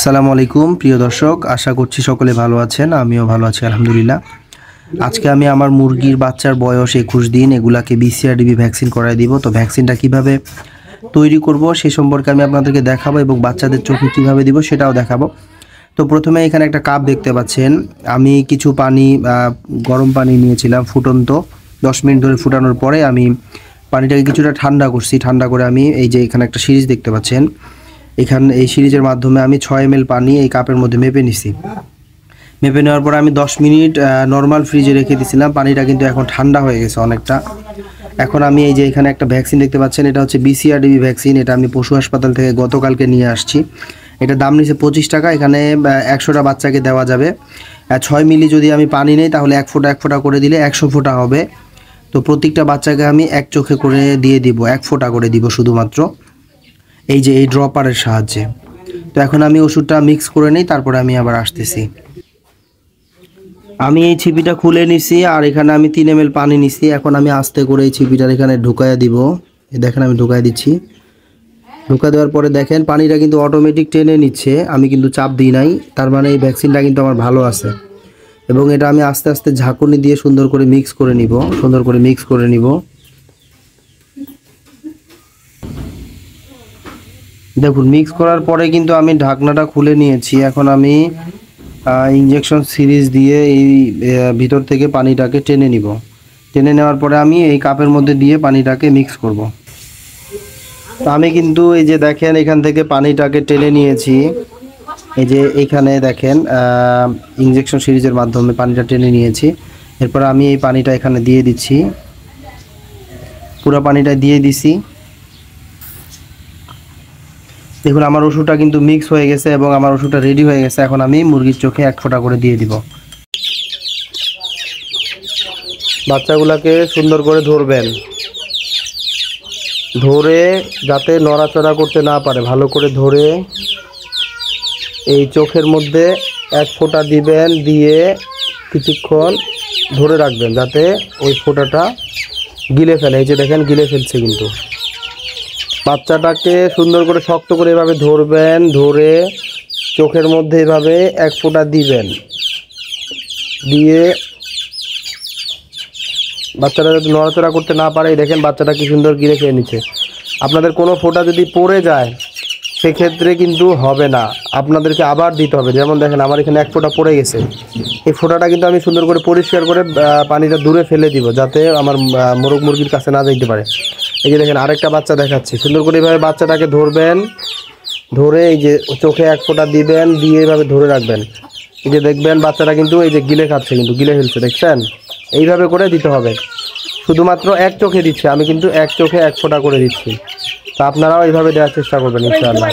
আসসালামু আলাইকুম প্রিয় দর্শক, আশা করছি সকলে ভালো আছেন। আমিও ভালো আছি আলহামদুলিল্লাহ। আজকে আমি আমার মুরগির বাচ্চার বয়স 21 দিন, এগুলাকে BCRDB ভ্যাকসিন করায় দিব। তো ভ্যাকসিনটা কিভাবে তৈরি করব সে সম্পর্কে আমি আপনাদেরকে দেখাবো এবং বাচ্চাদের চোখে কিভাবে দিব সেটাও দেখাবো। তো প্রথমে এখানে একটা কাপ দেখতে পাচ্ছেন, আমি কিছু পানি গরম পানি নিয়েছিলাম ফুটন্ত, 10 মিনিট ধরে ফুটানোর পরে আমি পানিটাকে কিছুটা ঠান্ডা করছি। ঠান্ডা করে আমি এই যে এখানে একটা সিরিজ দেখতে পাচ্ছেন, এখানে এই সিরিজের মাধ্যমে আমি 6 ml পানি এই কাপের মধ্যে মেপে নিছি। মেপে নেওয়ার পরে আমি 10 মিনিট নর্মাল ফ্রিজে রেখে দিয়েছিলাম। পানিটা কিন্তু এখন ঠান্ডা হয়ে গেছে অনেকটা। এখন আমি এই যে এখানে একটা ভ্যাকসিন দেখতে পাচ্ছেন, এটা হচ্ছে BCRDB ভ্যাকসিন। এটা আমি পশু হাসপাতাল থেকে গতকালকে নিয়ে আসছি। এটা দাম নিচ্ছে 25 টাকা। এখানে 100টা বাচ্চাকে দেওয়া যাবে। 6 মিলি যদি আমি পানি নেই তাহলে এক ফোঁটা করে দিলে 100 ফোঁটা হবে। তো প্রত্যেকটা বাচ্চাকে আমি এক চোখে করে দিয়ে দিব, 1 ফোঁটা করে দিব শুধুমাত্র এই যে এই ড্রপারের সাহায্যে। তো এখন আমি ওষুধটা মিক্স করে নিই, তারপরে আমি আবার আসতেছি। আমি এই ছিপিটা খুলে নিছি আর এখানে আমি 3 ml পানি নিছি। এখন আমি আস্তে করে এই ছিপিটার এখানে ঢুকাইয়া দিব। দেখেন আমি ঢুকাই দিচ্ছি। ঢুকা দেওয়ার পরে দেখেন পানিটা কিন্তু অটোমেটিক টেনে নিচ্ছে, আমি কিন্তু চাপ দিই নাই। তার মানে এই ভ্যাকসিনটা কিন্তু আমার ভালো আছে। এবং এটা আমি আস্তে আস্তে ঝাঁকুনি দিয়ে সুন্দর করে মিক্স করে নিব। দেখুন মিক্স করার পরে কিন্তু আমি ঢাকনাটা খুলে নিয়েছি। এখন আমি ইনজেকশন সিরিজ দিয়ে এই ভিতর থেকে পানিটাকে টেনে নিব। টেনে নেওয়ার পরে আমি এই কাপের মধ্যে দিয়ে পানিটাকে মিক্স করব। তো আমি কিন্তু এই যে দেখেন এখান থেকে পানিটাকে টেনে নিয়েছি। এই যে এইখানে দেখেন ইনজেকশন সিরিজের মাধ্যমে পানিটা টেনে নিয়েছি। এরপর আমি এই পানিটা এখানে দিয়ে দিচ্ছি, পুরো পানিটা দিয়ে দিছি। দেখুন আমার ওষুধটা কিন্তু মিক্স হয়ে গেছে এবং আমার ওষুধটা রেডি হয়ে গেছে। এখন আমি মুরগির চোখে 1 ফোঁটা করে দিয়ে দিব। বাচ্চাগুলোকে সুন্দর করে ধরবেন, ধরে যাতে নড়াচড়া করতে না পারে, ভালো করে ধরে এই চোখের মধ্যে 1 ফোঁটা দিবেন, দিয়ে কিছুক্ষণ ধরে রাখবেন যাতে ওই ফোঁটাটা গিলে ফেলে। এই যে দেখেন গিলে ফেলছে কিন্তু। বাচ্চাটাকে সুন্দর করে শক্ত করে এভাবে ধরবেন, ধরে চোখের মধ্যে এভাবে 1 ফোঁটা দিবেন, দিয়ে বাচ্চাটা যদি নড়াচড়া করতে না পারে দেখেন বাচ্চাটা কি সুন্দর গিলে খেয়ে নিচ্ছে। আপনাদের কোনো ফোঁটা যদি পড়ে যায় সেক্ষেত্রে কিন্তু হবে না, আপনাদেরকে আবার দিতে হবে। যেমন দেখেন আমার এখানে 1 ফোঁটা পড়ে গেছে, এই ফোঁটাটা কিন্তু আমি সুন্দর করে পরিষ্কার করে পানিটা দূরে ফেলে দিব যাতে আমার মোরগ মুরগির কাছে না যেতে পারে। এই যে দেখেন আরেকটা বাচ্চা দেখাচ্ছি, সুন্দর করে এইভাবে বাচ্চাটাকে ধরবেন, ধরে এই যে চোখে 1 ফোঁটা দিবেন, দিয়ে এইভাবে ধরে রাখবেন। এই যে দেখবেন বাচ্চাটা কিন্তু এই যে গিলে খাচ্ছে, কিন্তু গিলে ফেলছে, দেখছেন? এইভাবে করে দিতে হবে। শুধুমাত্র 1 চোখে দিচ্ছে, আমি কিন্তু 1 চোখে 1 ফোঁটা করে দিচ্ছি। তো আপনারাও এইভাবে দেওয়ার চেষ্টা করবেন ইনশাআল্লাহ।